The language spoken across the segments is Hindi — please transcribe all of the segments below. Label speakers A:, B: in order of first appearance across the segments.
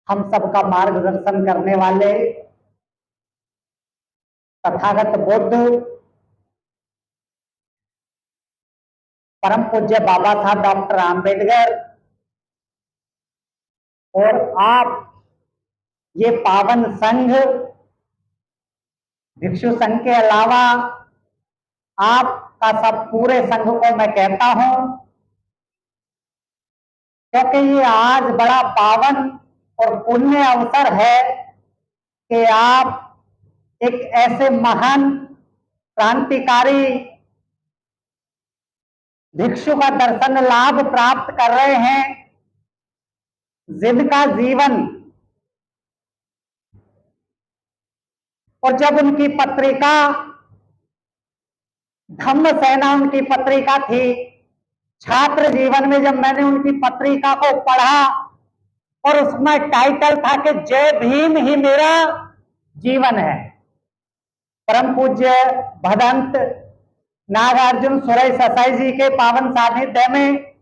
A: हम सबका मार्गदर्शन करने वाले तथागत बुद्ध परम पूज्य बाबा साहब डॉक्टर आम्बेडकर और आप ये पावन संघ भिक्षु संघ के अलावा आपका सब पूरे संघ को मैं कहता हूं, क्योंकि ये आज बड़ा पावन और पुण्य अवसर है कि आप एक ऐसे महान क्रांतिकारी भिक्षु का दर्शन लाभ प्राप्त कर रहे हैं, जिनका जीवन और जब उनकी पत्रिका धम्म सेना उनकी पत्रिका थी, छात्र जीवन में जब मैंने उनकी पत्रिका को पढ़ा और उसमें टाइटल था कि जय भीम ही मेरा जीवन है। परम पूज्य भदंत नागार्जुन सुरई ससाई जी के पावन सानिध्य में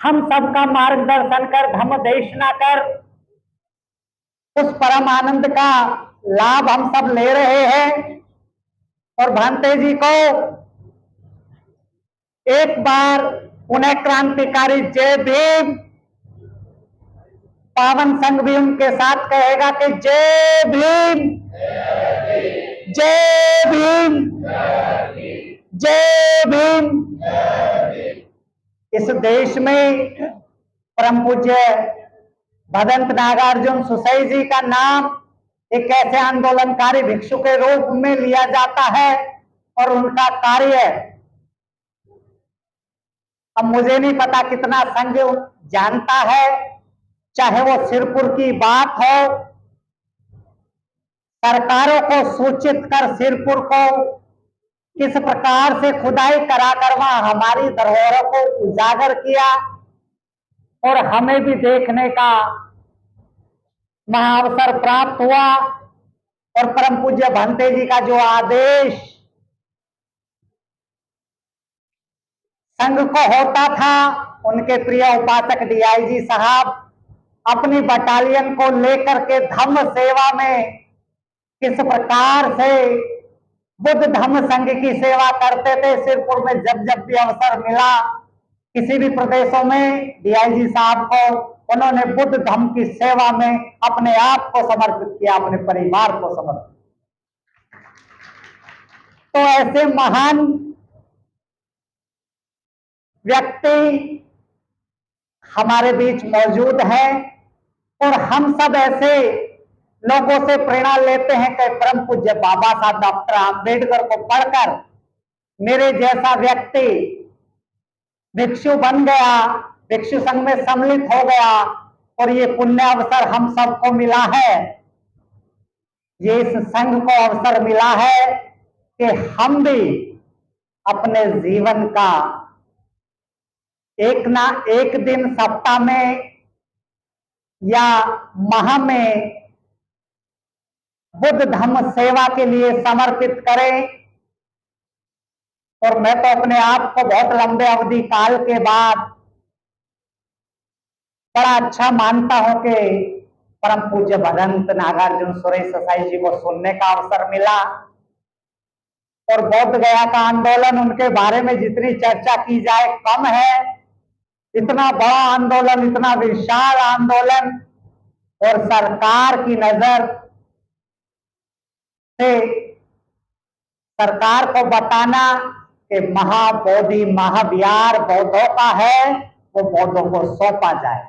A: हम सबका मार्गदर्शन कर धम्म देशना कर उस परम आनंद का लाभ हम सब ले रहे हैं। और भांते जी को एक बार पुनः क्रांतिकारी जय भीम, पावन संघ भी उनके साथ कहेगा कि जय भीम, जय भीम, जय भीम। इस देश में परम पूज्य भदंत नागार्जुन सुसई जी का नाम एक ऐसे आंदोलनकारी भिक्षु के रूप में लिया जाता है और उनका कार्य, अब मुझे नहीं पता कितना संघ जानता है, चाहे वो सिरपुर की बात हो, सरकारों को सूचित कर सिरपुर को किस प्रकार से खुदाई करा कर वहां हमारी धरोहरों को उजागर किया और हमें भी देखने का महाअवसर प्राप्त हुआ। और परम पूज्य भंते जी का जो आदेश संघ को होता था, उनके प्रिय उपासक डीआईजी साहब अपनी बटालियन को लेकर के धम्म सेवा में किस प्रकार से बुद्ध धम्म संघ की सेवा करते थे। सिरपुर में जब जब भी अवसर मिला किसी भी प्रदेशों में, डीआईजी साहब को उन्होंने बुद्ध धम्म की सेवा में अपने आप को समर्पित किया, अपने परिवार को समर्पित। तो ऐसे महान व्यक्ति हमारे बीच मौजूद हैं और हम सब ऐसे लोगों से प्रेरणा लेते हैं कि परम पूज्य बाबा साहब डॉक्टर आम्बेडकर को पढ़कर मेरे जैसा व्यक्ति भिक्षु बन गया, भिक्षु संघ में सम्मिलित हो गया और ये पुण्य अवसर हम सबको मिला है। ये इस संघ को अवसर मिला है कि हम भी अपने जीवन का एक ना एक दिन सप्ताह में या माह में बुद्ध धम्म सेवा के लिए समर्पित करें। और मैं तो अपने आप को बहुत लंबे अवधि काल के बाद बड़ा अच्छा मानता हूं कि परम पूज्य भदंत नागार्जुन सुरई ससाई जी को सुनने का अवसर मिला और बौद्ध गया का आंदोलन, उनके बारे में जितनी चर्चा की जाए कम है। इतना बड़ा आंदोलन, इतना विशाल आंदोलन और सरकार की नजर से सरकार को बताना कि महाबोधि महाविहार बौद्धों का है, वो बौद्धों को सौंपा जाए।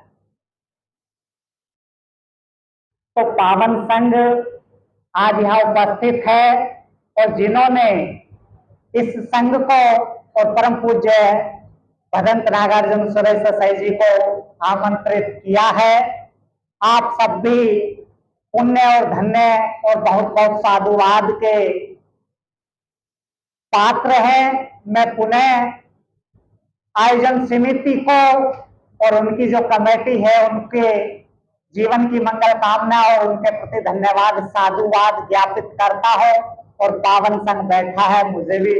A: तो पावन संघ आज यहाँ उपस्थित है और जिन्होंने इस संघ को और परम पूज्य भदंत नागार्जुन सुरई ससाई जी को आमंत्रित किया है, आप सब भी पुण्य और धन्य और बहुत बहुत साधुवाद के पात्र हैं। मैं पुनः आयोजन समिति को और उनकी जो कमेटी है उनके जीवन की मंगल कामना और उनके प्रति धन्यवाद साधुवाद ज्ञापित करता हूं। और पावन संघ बैठा है, मुझे भी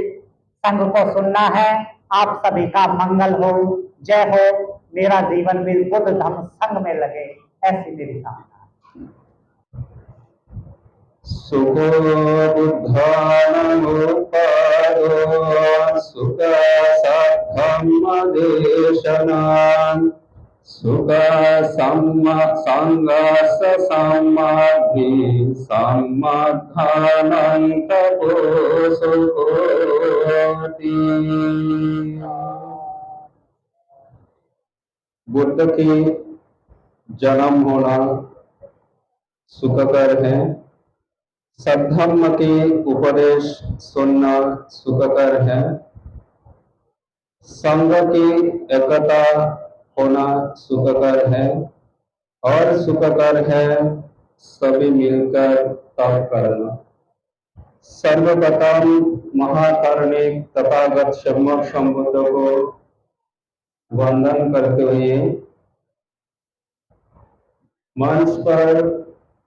A: संघ को सुनना है। आप सभी का मंगल हो। जय हो। मेरा जीवन भी बुद्ध धम्म संग में लगे, ऐसी मेरी कामना।
B: सुखो बुद्धानुपादो सुख धम्मदेशनान् सुख संघर्ष समाधि समाधानं तपोसुकोति। बुद्ध की जन्म होना सुखकर है, सद्धम्म की उपदेश सुनना सुखकर है, संघ की एकता होना सुखकर है, और सुखकर है सभी मिलकर तप करना। सर्वप्रथम महाकारुणिक तथागत सम्यक संबुद्ध को वंदन करते हुए मंच पर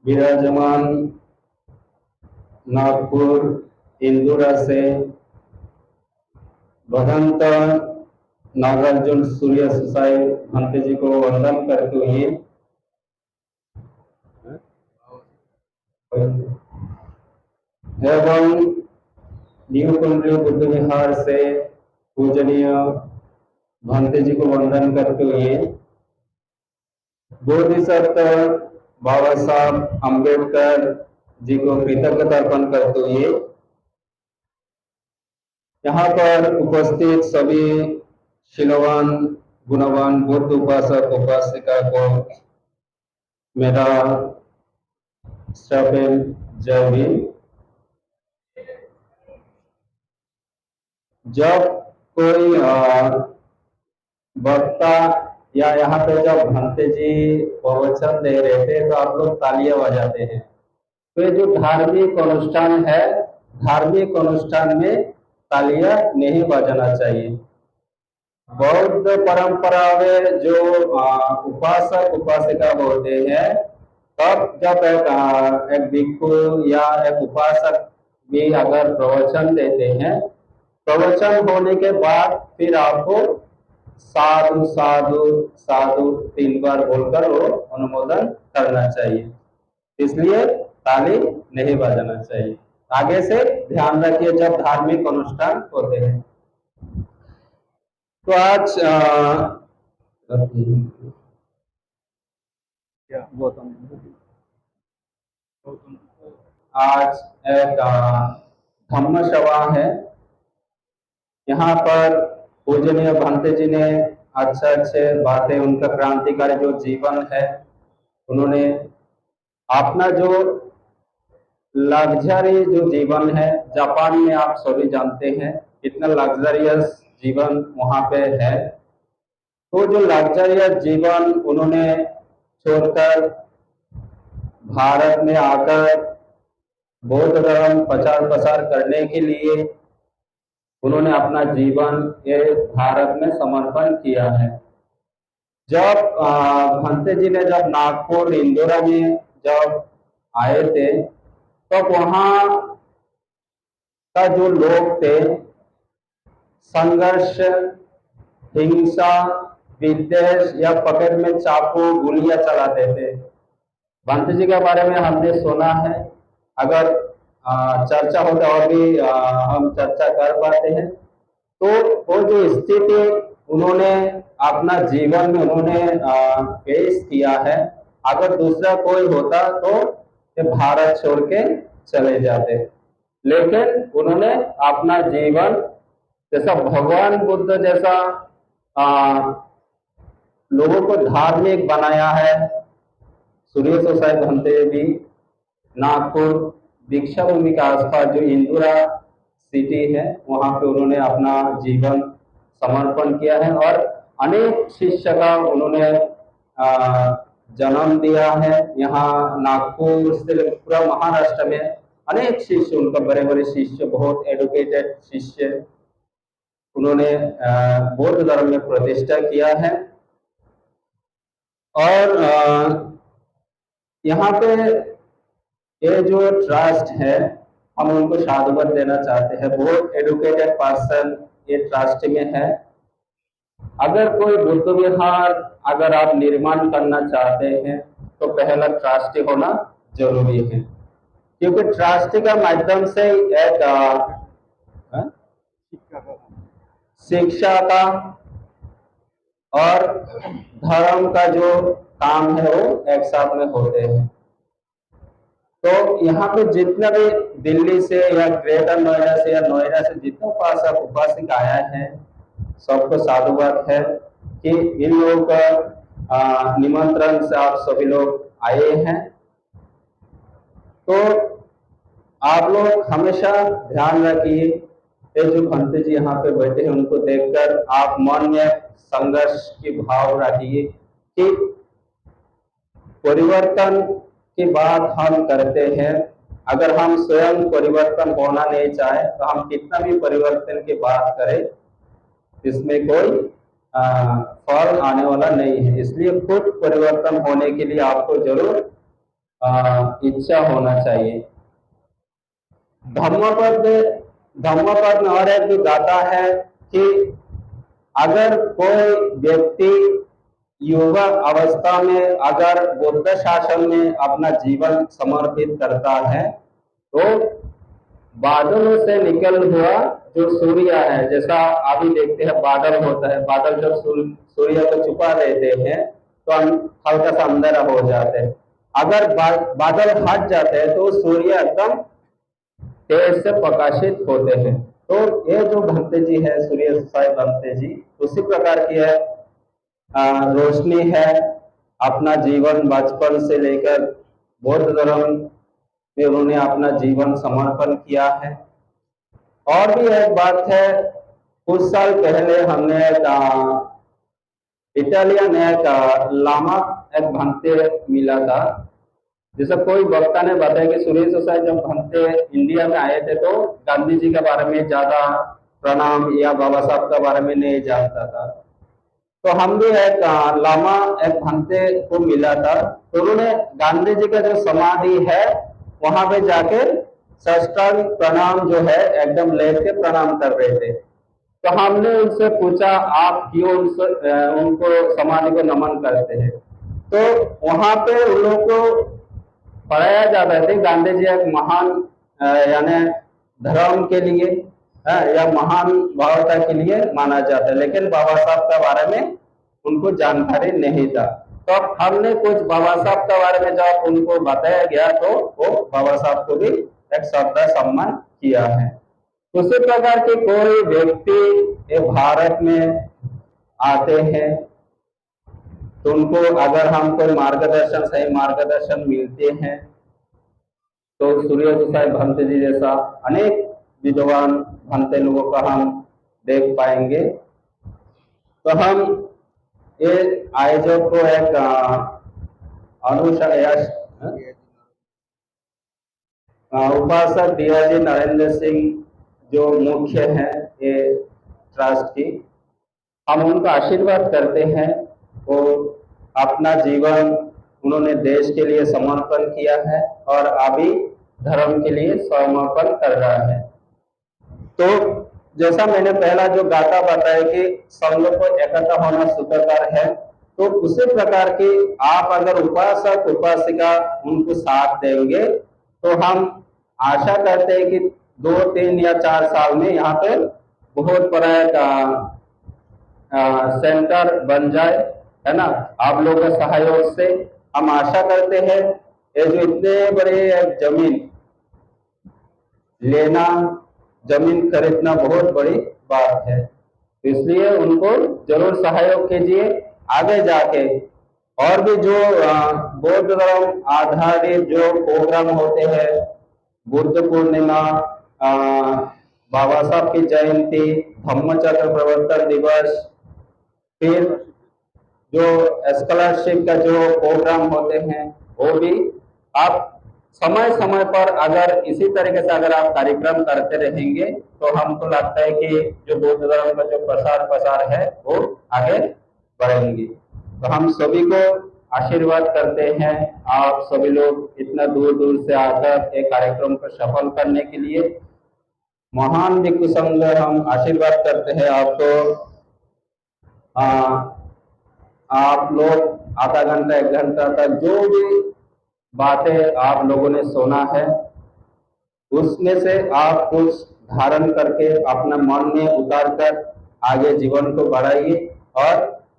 B: विराजमान नागपुर इंदुरा से भगवंत नागार्जुन सूर्य सुसाई भंते जी को वंदन करते हुए एवं न्यू कुंडली बुद्ध विहार से पूजनीय भंते जी को वंदन करते हुए बोधिसत्व बाबा साहब अम्बेडकर जी को कृतज्ञता अर्पण करते हुए यहाँ पर उपस्थित सभी शीलवान गुणवान बुद्ध उपासक उपासिका को मेरा सभ्य जय भीम। जब कोई वक्ता या यहाँ पे जब भंते जी प्रवचन दे रहे थे तो आप लोग तालियां बजाते हैं। तो ये जो धार्मिक अनुष्ठान है, धार्मिक अनुष्ठान में तालियां नहीं बजाना चाहिए। बौद्ध परंपरा में जो उपासक उपासिका होते हैं, तब जब एक भिक्षु या एक उपासक भी अगर प्रवचन देते हैं, प्रवचन होने के बाद फिर आपको साधु साधु साधु 3 बार बोलकर वो अनुमोदन करना चाहिए, इसलिए ताली नहीं बजाना चाहिए। आगे से ध्यान रखिए जब धार्मिक अनुष्ठान होते हैं। तो आज एक धम्म सभा है। यहाँ पर पूजनीय भंते जी ने अच्छे बातें, उनका क्रांतिकारी जो जीवन है, उन्होंने अपना जो लग्जरी जो जीवन है, जापान में आप सभी जानते हैं कितना लग्जरियस जीवन वहाँ पे है। तो जो लग्जरियस जीवन उन्होंने छोड़कर भारत में आकर बौद्ध धर्म प्रचार प्रसार करने के लिए उन्होंने अपना जीवन ये भारत में समर्पण किया है। जब भंते जी ने जब नागपुर इंदौरा में जब आए थे, तब वहाँ का जो लोग थे संघर्ष, हिंसा, विद्वेष या पकड़ में चाकू गोलियां चलाते थे। भंते जी के बारे में हमने सुना है, अगर चर्चा होता और भी हम चर्चा कर पाते हैं। तो वो जो स्थिति उन्होंने अपना जीवन में उन्होंने पेश किया है, अगर दूसरा कोई होता तो ये भारत छोड़ के चले जाते, लेकिन उन्होंने अपना जीवन जैसा भगवान बुद्ध जैसा लोगों को धार्मिक बनाया है। सूर्य सुसाई भंते भी नागपुर दीक्षा भूमि के आसपास जो इंदुरा सिटी है, वहां पे उन्होंने अपना जीवन समर्पण किया है और अनेक शिष्य का उन्होंने जन्म दिया है। यहाँ नागपुर से पूरा महाराष्ट्र में अनेक शिष्य, उनका बड़े बड़े शिष्य, बहुत एडुकेटेड शिष्य उन्होंने बौद्ध धर्म में प्रतिष्ठा किया है। और यहाँ पे ये जो ट्रस्ट है, हम उनको साधुवाद देना चाहते हैं। बहुत एडुकेटेड पर्सन ये ट्रस्ट में है। अगर कोई बुद्ध विहार अगर आप निर्माण करना चाहते हैं तो पहला ट्रस्टी होना जरूरी है, क्योंकि ट्रस्टी का माध्यम से एक शिक्षा का और धर्म का जो काम है वो एक साथ में होते हैं। तो यहाँ पे जितना भी दिल्ली से या ग्रेटर नोएडा से या नोएडा से जितना उपासक उपासिक आया है, सबको साधुवाद है कि इन लोगों का निमंत्रण से आप सभी लोग आए हैं। तो आप लोग हमेशा ध्यान रखिए, ये जो भंते जी यहाँ पे बैठे हैं उनको देखकर आप मन में संघर्ष की भाव रखिए कि परिवर्तन की बात हम करते हैं, अगर हम स्वयं परिवर्तन होना नहीं चाहे तो हम कितना भी परिवर्तन की बात करें, इसमें कोई फल आने वाला नहीं है। इसलिए खुद परिवर्तन होने के लिए आपको जरूर इच्छा होना चाहिए। धम्मपद में और एक भी गाता है कि अगर कोई व्यक्ति युवा अवस्था में अगर बुद्ध शासन में अपना जीवन समर्पित करता है तो बादलों से निकल हुआ जो सूर्य है, जैसा अभी देखते हैं बादल होता है, बादल जब सूर्य को छुपा देते हैं तो हल्का सा अंधेरा हो जाता है। अगर बादल हट जाते हैं तो सूर्य एकदम तेज से प्रकाशित होते हैं। तो ये जो भंते जी है, सूर्य साई भंते जी, उसी प्रकार की है रोशनी है। अपना जीवन बचपन से लेकर बौद्ध धर्म में उन्होंने अपना जीवन समर्पण किया है। और भी एक बात है, कुछ साल पहले हमने इटालियन एक लामा एक भंते मिला था। जैसा कोई वक्ता ने बताया कि सूर्य साई जब भंते इंडिया में आए थे तो गांधी जी के बारे में ज्यादा प्रणाम या बाबा साहब के बारे में नहीं जानता था। तो हम भी एक लामा एक भंते को मिला था, तो उन्होंने गांधी जी का जो समाधि है वहां पे जाके साष्टांग प्रणाम जो है एकदम लेट के प्रणाम कर रहे थे। तो हमने उनसे पूछा आप क्यों उनको समाधि को नमन करते हैं? तो वहां पे उन लोगों को पढ़ाया जाता है गांधी जी एक महान यानी धर्म के लिए या महान भावता के लिए माना जाता है, लेकिन बाबा साहब के बारे में उनको जानकारी नहीं था। तो हमने कुछ बाबा साहब के बारे में जब उनको बताया गया तो वो बाबा साहब को भी एक श्रद्धा सम्मान किया है। उसी प्रकार के कोई व्यक्ति भारत में आते हैं तो उनको अगर हम कोई मार्गदर्शन सही मार्गदर्शन मिलते हैं तो सूर्य साई भंते जी जैसा अनेक विद्वान भंते लोगों का हम देख पाएंगे। तो हम ये आयोजक को एक उपासक डियाजी नरेंद्र सिंह जो मुख्य हैं ये ट्रस्ट की, हम उनका आशीर्वाद करते हैं। वो अपना जीवन उन्होंने देश के लिए समर्पण किया है और अभी धर्म के लिए समर्पण कर रहा है। तो जैसा मैंने पहला जो गाथा बताया कि संघ को एकता होना सुखकर है, तो उसी प्रकार की आप अगर उपासक उपासिका उनको साथ देंगे तो हम आशा करते हैं कि 2, 3 या 4 साल में यहाँ पे बहुत बड़ा सेंटर बन जाए, है ना। आप लोगों के सहयोग से हम आशा करते हैं ये जो इतने बड़े जमीन लेना, जमीन खरीदना बहुत बड़ी बात है, इसलिए उनको जरूर सहयोग कीजिए। आगे जाके और भी जो बौद्ध धर्म आधारित जो प्रोग्राम होते हैं, बुद्ध पूर्णिमा, बाबा साहब की जयंती, धम्मचक्र प्रवर्तन दिवस, फिर जो स्कॉलरशिप का जो प्रोग्राम होते हैं वो भी आप समय समय पर अगर इसी तरीके से अगर आप कार्यक्रम करते रहेंगे तो हमको लगता है कि जो बौद्ध धर्म का जो प्रसार है वो आगे बढ़ेंगे। तो हम सभी को आशीर्वाद करते हैं, आप सभी लोग इतना दूर दूर से आकर एक कार्यक्रम को सफल करने के लिए महान भिक्षु संघ हम आशीर्वाद करते हैं आपको। आप लोग आधा घंटा 1 घंटा तक जो भी बातें आप लोगों ने सुना है उसमें से आप कुछ धारण करके अपना मन में उतार कर आगे जीवन को बढ़ाइए और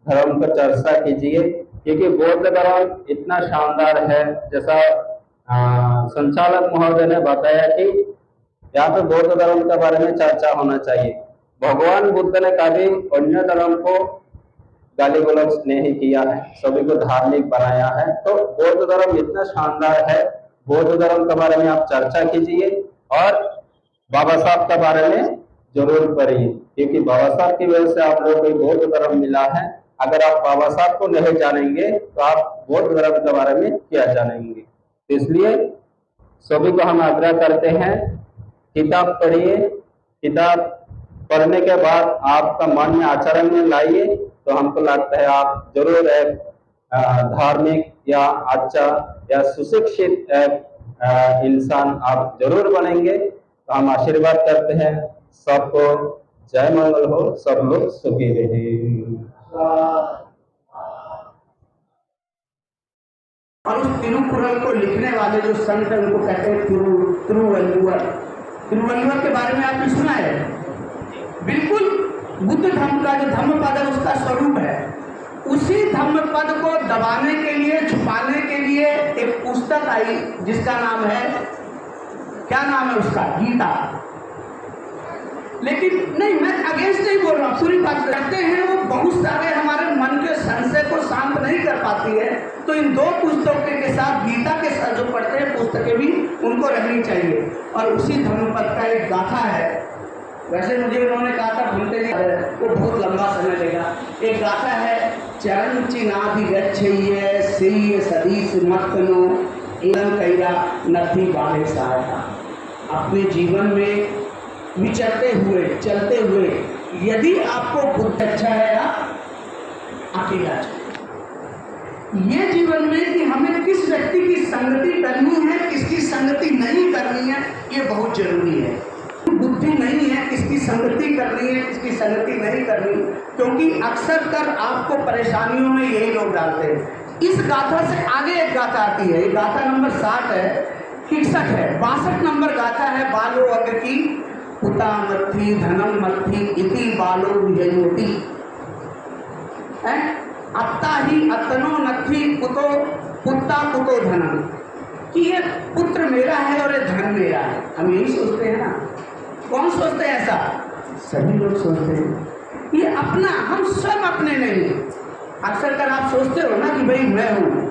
B: धर्म पर चर्चा कीजिए, क्योंकि बौद्ध धर्म इतना शानदार है। जैसा संचालक महोदय ने बताया कि यहाँ पे बौद्ध धर्म के बारे में चर्चा होना चाहिए। भगवान बुद्ध ने कभी अन्य धर्म को गाली गलौज नहीं किया है, सभी को धार्मिक बनाया है। तो बौद्ध धर्म इतना शानदार है, बौद्ध धर्म के बारे में आप चर्चा कीजिए और बाबा साहब के बारे में जरूर पढ़िए, क्योंकि बाबा साहब की वजह से आप लोगों को बौद्ध धर्म मिला है। अगर आप बाबा साहब को नहीं जानेंगे तो आप बौद्ध धर्म के बारे में क्या जानेंगे। तो इसलिए सभी को हम आग्रह करते हैं, किताब पढ़िए, किताब पढ़ने के बाद आपका मन में आचरण में लाइए, तो हमको लगता है आप जरूर एक धार्मिक या अच्छा या सुशिक्षित एक इंसान आप जरूर बनेंगे। तो हम आशीर्वाद करते हैं सबको, जय मंगल हो, सब लोग सुखी रहे।
C: और उस तिरुकुरल को लिखने वाले जो संत है उनको कहते हैं तिरुवल्लुवर। तिरुवल्लुवर के बारे में आपने सुना है? बिल्कुल बुद्ध धर्म का जो धम्मपद है उसका स्वरूप है। उसी धम्मपद को दबाने के लिए, छुपाने के लिए एक पुस्तक आई जिसका नाम है, क्या नाम है उसका? गीता। लेकिन नहीं, मैं अगेंस्ट नहीं बोल रहा हूँ, पूरी बात करते हैं। वो बहुत सारे हमारे मन के संशय को शांत नहीं कर पाती है। तो इन दो पुस्तकों के साथ गीता के साथ जो पढ़ते हैं पुस्तकें भी उनको रहनी चाहिए। और उसी धर्मपद का एक गाथा है, वैसे मुझे उन्होंने कहा था भूलते नहीं, वो बहुत लंबा समय लेगा। एक गाथा है, चरण चिनाधिगच्छेय श्रेय सदीश मत्नो एवं कैरा नथी बाले सहायता। अपने जीवन में विचरते हुए, चलते हुए, यदि आपको बुद्ध अच्छा है आप अकेला चलिए। ये जीवन में कि हमें किस व्यक्ति की संगति करनी है, किसकी संगति नहीं करनी है, ये बहुत जरूरी है। बुद्धि नहीं है किसकी संगति करनी है, किसकी संगति नहीं करनी, क्योंकि अक्सर कर आपको परेशानियों में यही लोग डालते हैं। इस गाथा से आगे एक गाथा आती है, ये गाथा नंबर 60 है, 61 है, 62 नंबर गाथा है। बालो अग की पुता मत्थी धनम मत्थी इति बालो विजयोति। अत्ता ही अतनो नथी कुतो पुत्ता कुतो धनम, कि ये पुत्र मेरा है और ये धन मेरा है। हम यही सोचते हैं ना। कौन सोचते हैं ऐसा? सभी लोग सोचते हैं। ये अपना, हम सब अपने नहीं। अक्सर कर आप सोचते हो ना कि भाई मैं हूँ,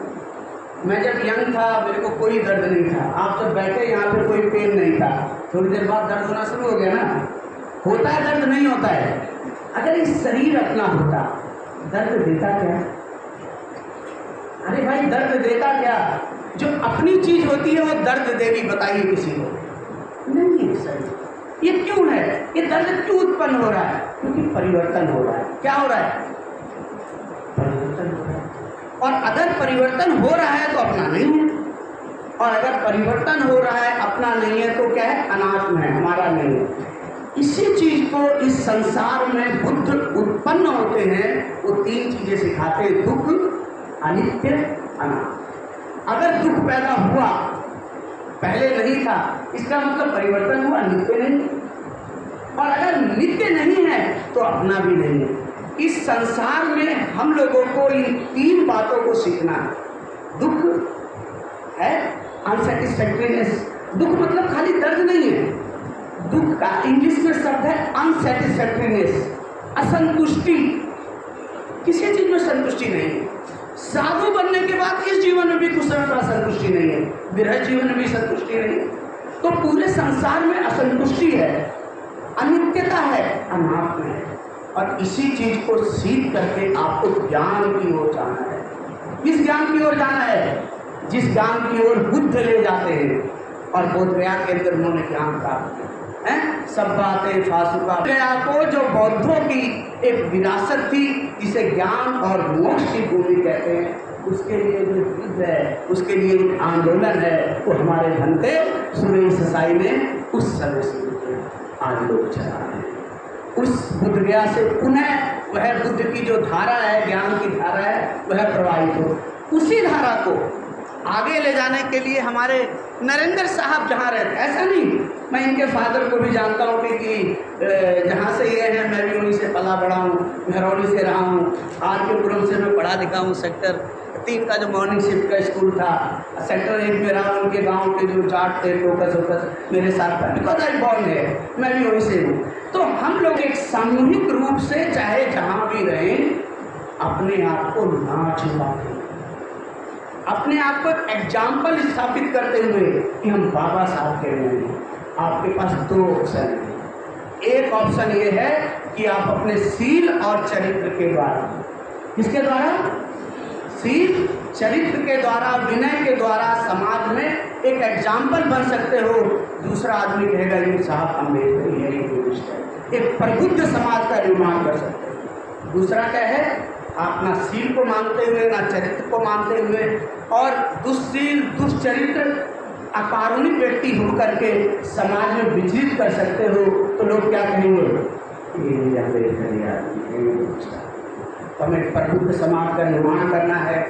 C: मैं जब यंग था मेरे को कोई दर्द नहीं था, आप जब बैठे यहाँ पे कोई पेन नहीं था, थोड़ी देर बाद दर्द होना शुरू हो गया ना। होता है दर्द? नहीं होता है। अगर ये शरीर अपना होता, दर्द देता क्या? अरे भाई दर्द देता क्या? जो अपनी चीज होती है वो दर्द देगी, बताइए किसी को? नहीं है शरीर। ये क्यों है? ये दर्द क्यों उत्पन्न हो रहा है? क्योंकि परिवर्तन हो रहा है। क्या हो रहा है? परिवर्तन हो रहा है। और अगर परिवर्तन हो रहा है तो अपना नहीं है, और अगर परिवर्तन हो रहा है अपना नहीं है तो क्या है? अनात्म है, हमारा नहीं है। इसी चीज को इस संसार में बुद्ध उत्पन्न होते हैं, वो 3 चीजें सिखाते हैं, दुख, अनित्य, अनात्म। अगर दुख पैदा हुआ, पहले नहीं था, इसका मतलब परिवर्तन हुआ, नित्य नहीं। और अगर नित्य नहीं है तो अपना भी नहीं है। इस संसार में हम लोगों को इन 3 बातों को सीखना है। दुख है अनसेटिस्फैक्टरीनेस। दुख मतलब खाली दर्द नहीं है, दुख का इंग्लिश में शब्द है अनसेटिस्फैक्टरीनेस, असंतुष्टि। किसी चीज में संतुष्टि नहीं है। साधु बनने के बाद इस जीवन में भी कुछ समय पर संतुष्टि नहीं है, विरह जीवन में भी संतुष्टि नहीं है। तो पूरे संसार में असंतुष्टि है, अनित्यता है, अनात्म है। और इसी चीज को सीख करके आपको ज्ञान की ओर जाना है। किस ज्ञान की ओर जाना है? जिस ज्ञान की ओर बुद्ध ले जाते हैं। और बोध गया के अंदर उन्होंने ज्ञान प्राप्त किया है। सब बातें फासुका गया को जो बौद्धों की एक विरासत थी, जिसे ज्ञान और मोक्ष की भूमि कहते हैं, उसके लिए जो युद्ध है, उसके लिए एक आंदोलन है, वो हमारे भंते सुरेश साई ने उस समय से आज लोग चला रहे हैं। उस बुद्ध गया से पुनः वह बुद्ध की जो धारा है, ज्ञान की धारा है, वह प्रवाहित हो। उसी धारा को आगे ले जाने के लिए हमारे नरेंद्र साहब जहाँ रहते, ऐसा नहीं, मैं इनके फादर को भी जानता हूँ कि जहाँ से ये हैं मैं भी उन्हीं से पला बड़ा हूँ, घरौली से रहा हूँ, आर के पुरम से मैं पढ़ा लिखा हूँ। सेक्टर 3 का जो मॉर्निंग शिफ्ट का स्कूल था, सेक्टर 1 में रहा, उनके गांव के जो जाट थे, टोकस वोकस मेरे साथ था, बिकॉज आई बॉर्न है, मैं भी वहीं से हूँ। तो हम लोग एक सामूहिक रूप से चाहे जहाँ भी रहें, अपने आप को ना छुपाते, अपने आप को एग्जाम्पल स्थापित करते हुए कि हम बाबा साहब के रहे हैं। आपके पास 2 ऑप्शन है। एक ऑप्शन ये है कि आप अपने सील और चरित्र के द्वारा, किसके द्वारा? सील चरित्र के द्वारा, विनय के द्वारा समाज में एक एग्जाम्पल बन सकते हो। दूसरा आदमी कहेगा ये साहब अम्बेडकर है, एक प्रबुद्ध समाज का निर्माण कर सकते हो। दूसरा क्या है? आप ना सील को मानते हुए, ना चरित्र को मानते हुए, और दुष्सील दुष्चरित्र अकारुणिक व्यक्ति होकर के समाज में विचलित कर सकते हो। तो लोग क्या कहेंगे? तो हमें प्रबुद्ध समाज का निर्माण करना है।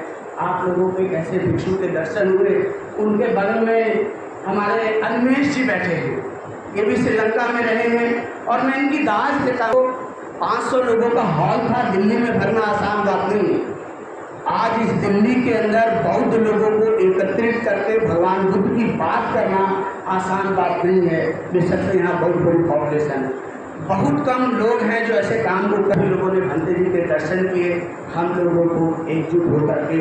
C: आप लोगों को एक ऐसे भिक्षु के दर्शन हुए, उनके बगल में हमारे अन्वेष जी बैठे हैं, ये भी श्रीलंका में रहे हैं, और मैं इनकी दाज देता हूँ। 500 लोगों का हॉल था, दिल्ली में भरना आसान बात नहीं है। आज इस दिल्ली के अंदर बौद्ध लोगों को एकत्रित करके भगवान बुद्ध की बात करना आसान बात नहीं है। बेशक से यहाँ बहुत बड़ी पॉपुलेशन है, बहुत कम लोग हैं जो ऐसे काम को कभी लोगों ने भंते जी के दर्शन किए। हम लोगों को एकजुट होकर के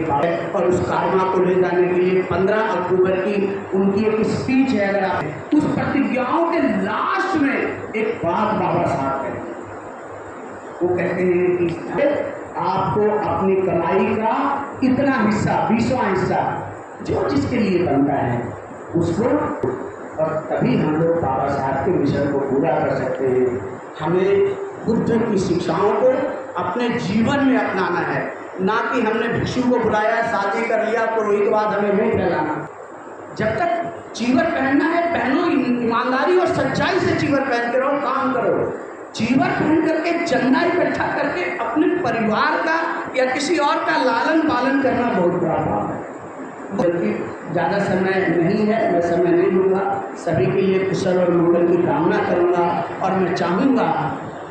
C: और उस कारमा को ले जाने के लिए 15 अक्टूबर की उनकी एक स्पीच है। अगर आप उस प्रतिज्ञाओं के लास्ट में एक बात बाबा साहब कहते हैं, वो कहते हैं कि आपको अपनी कमाई का इतना हिस्सा, 20वां हिस्सा जो जिसके लिए बनता है उसको, और तभी हम लोग बाबा साहब के मिशन को पूरा कर सकते हैं। हमें बुद्ध की शिक्षाओं को अपने जीवन में अपनाना है, ना कि हमने भिक्षु को बुलाया, शादी कर लिया, पुरोहितवाद हमें नहीं फैलाना। जब तक चीवर पहनना है पहनो, ईमानदारी और सच्चाई से चीवर पहन के रहो, काम करो। चीवर पहन करके चंदा इकट्ठा करके अपने परिवार का या किसी और का लालन पालन करना बहुत बड़ा काम है। बल्कि ज़्यादा समय नहीं है, मैं समय नहीं लूँगा। सभी के लिए कुशल और मंगल की कामना करूँगा, और मैं चाहूँगा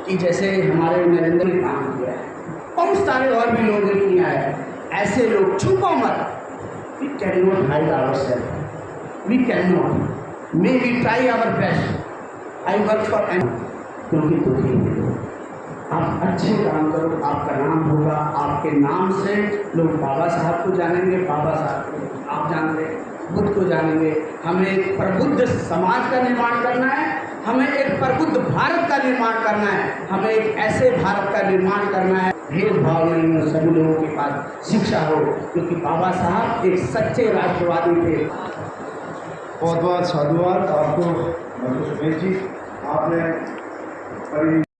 C: कि जैसे हमारे नरेंद्र ने काम किया है, बहुत सारे और भी लोगों ने किया है, ऐसे लोग छुपो मत। We can not hide ourself, we can not, may we try our best, I work for any, क्योंकि दुखी आप अच्छे काम करो, आपका नाम होगा, आपके नाम से लोग बाबा साहब को जानेंगे, बाबा साहब को आप जानेंगे, बुद्ध को जानेंगे। हमें एक प्रबुद्ध समाज का निर्माण करना है, हमें एक प्रबुद्ध भारत का निर्माण करना है, हमें एक ऐसे भारत का निर्माण करना है भेदभाव नहीं हो, सभी लोगों के पास शिक्षा हो, क्योंकि बाबा साहब एक सच्चे राष्ट्रवादी थे।
D: बहुत बहुत साधुवाद आपको, डॉक्टर सुमेश जी। आपने